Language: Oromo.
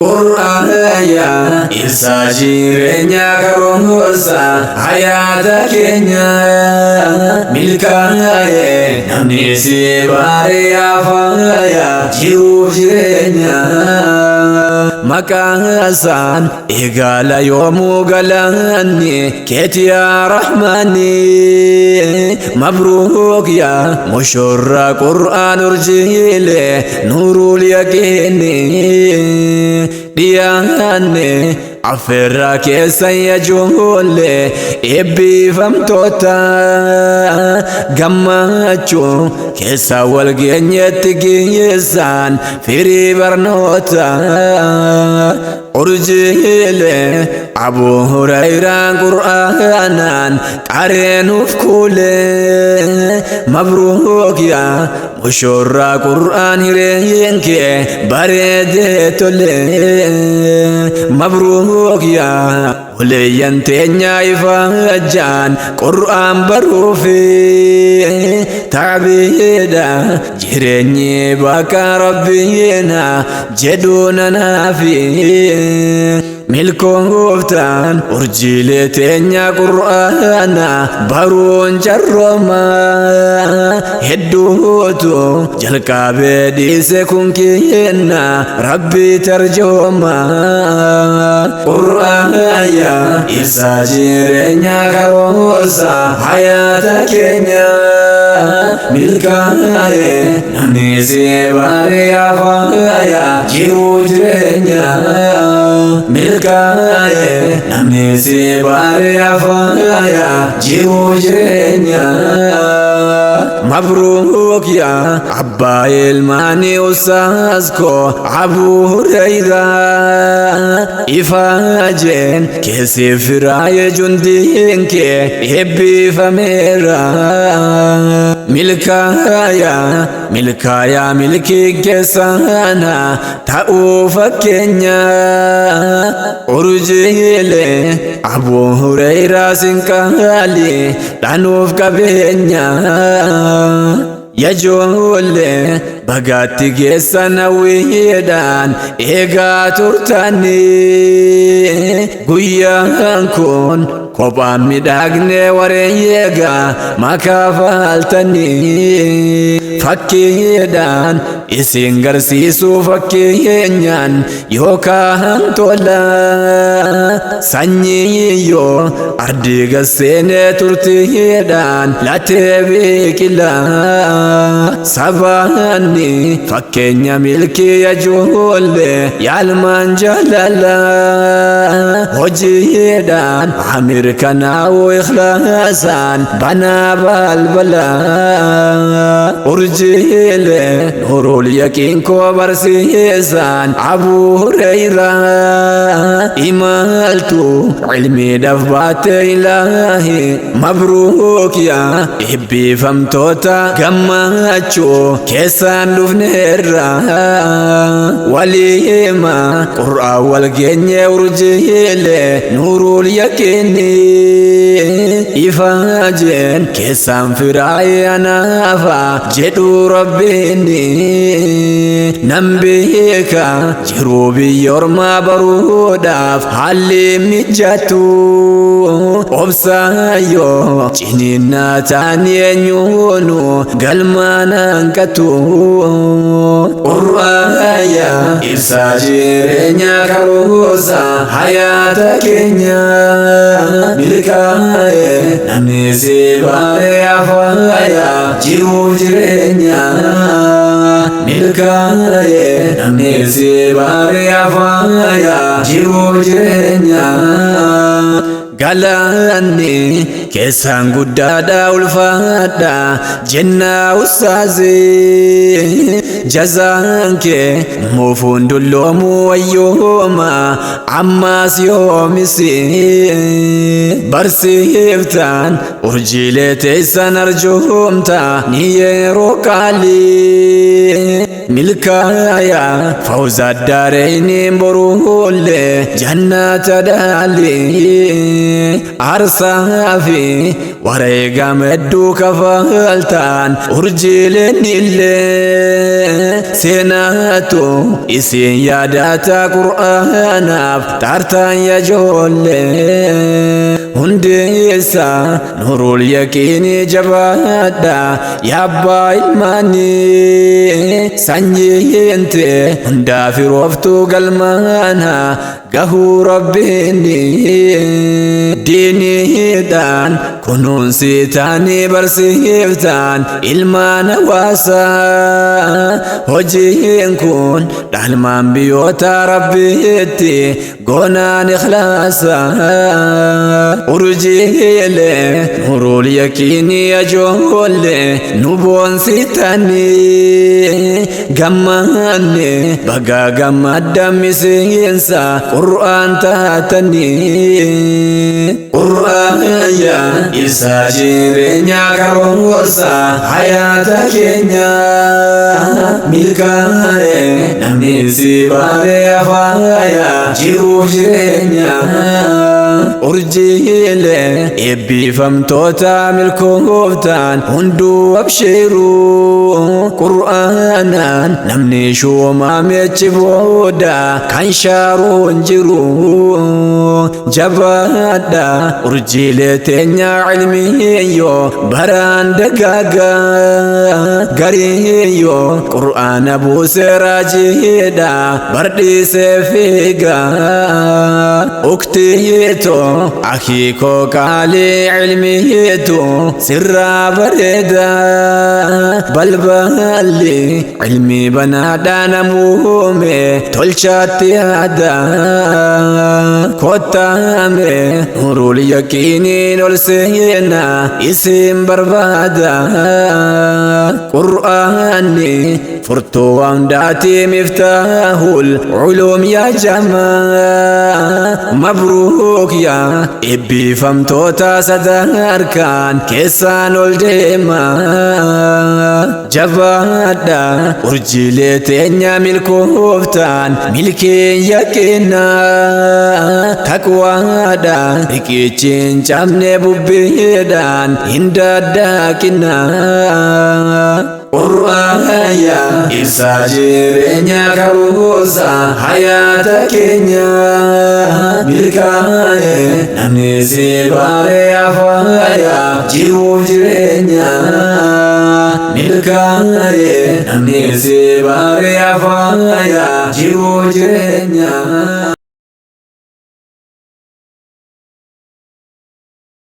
Qur'aan ya isa jirenya karosa hayata kenya milkaaye namni si bare afaya jiru jirenya makasan igala yomu galani keti ya rahmani mabruk ya mushurra Qur'an urjile nurul yaqini diyaane afirra keessa yajuulle eebbifamtoota gammachuu keessa wal geenyetti geessan firii barnoota urjiile Abu Hurayraan Qur'aanaan qareenuuf kuule mabruuk yaa mushurraa Qur'aan hireenke bareedee tole mabruuk yaa وليان تينيا يفاجان قرآن بروفي تعبيدا جرني باكا ربينا جدونا نافي ملكوفتان أرجيلي تينيا قرآنا بارون جرما هدوتو جلقا بدي سكون كينا ربي ترجوما قرآن يا إرسا جيرينيا كروسا حياة كينيا ملكاي نمني سيباري يا فايا جيرو جيرينيا ملكاي نمني سيباري يا فايا جيرو جيرينيا مبروك يا عباي الماني أستاذكو أبو هريرة إفاجين كيسي فراي جندينك يبي فميرا ملكايا ملكايا ملكي كسانا تأوفا كينيا أرجيلي أبو هريرة سنكالي لانوف كبينيا يجولي بغاتي جيسانا ويدان إيغا ترتاني قويا كون كوبا مداغني وريغا ما كافالتني فكيدان إسنغر سيسو فكينيان يوكا هنتولا سانيي يو أرديغ سيني ترتيدان لا تبيكلا سباني فكينيا ملكي يجولي يالمان جلالا وجيدان عمير كناو إخلاصان بنا بالبلا أرجيلي نور اليقين كوبر سيسان أبو هريرة إمالتو علمي دفبات إلهي مبروك يا إبي فمتوتا كماتشو كيسان دفنيرا وليما قرآن والجنة أرجيلي نور اليقين إفاجين كيسان فراي أنافا جدو ربيني نمبيكا جروبي يورما بروداف حالي مجاتو أبسايو جنينا تاني نيونو قلمانا انكتو قرآيا إرسا جيرينيا كروسا حياة كينيا ملكاي نمني سيباري أفايا جيرو جيرينيا ملكاي نمني سيباري أفايا جيرو جيرينيا قالني كيسان قدادا والفادا جنة أستاذي جزانك موفون دلوم ويوما عماس يومسي برسيفتان أرجيلي تيسان أرجومتا نيرو كالي ملكايا فوز الدارين برولي جنة دالي عرسا في qur'aani wareegama hedduu kafaltaan urjiileen illee seenaatu isin yaadata qur'aanaaf taartaan yajoollee hundeessa nurul yaqiini jabaadha yaabbaa ilmaanii sanyiinte hundaa firooftuu galmaana gahuu rabbiini diiniidhaan kunuunsi taanii barsiiftaan ilmaan hawaasaa hojiin kun dhalmaan biyyoota rabbiitti goonaan ikhlaasaa urjiilee nurul yaqiini ajoollee nu boonsitanii gammanne baga gammadda miseensa qur'aan taatanii qur'aaya isa jireenya karoorsa hayaata keenya milkaa'e namni si baatee afaaya jiruuf jireenya urjiilee eebbifamtoota milkooftaan hunduu abshiruu qur'aanaan namni shuumamechi booda kan shaaruun jiru jabaadha urjiilee teenya ilmiyyo baraan dagaaga gariyyo qur'aana buusee raajiidha bardhiisee fiiga uktiito akhiiko qaalii ilmiyitu sirraa bareeda balballi ilmi banaadhaa namuume tolchaatti yaada kottaame nurul yaqiiniin ol seena isin barbaada qur'aanni furtuu hundaati miftaahul uluum yaa jamaa mabruuk yaa eebbifamtoota sadarkaan keessaan ol deema jabaadha urjiilee teenya milkooftaan milkeen yaqiina taqwaadha riqichiin cabne bubbeedhaan hin daddaaqina qur'aaya isa jireenya karoorsa hayaata keenya milkaa'e namni si baatee afaaya jiruuf jireenya milkaa'e namni si baatee afaaya jiruuf jireenya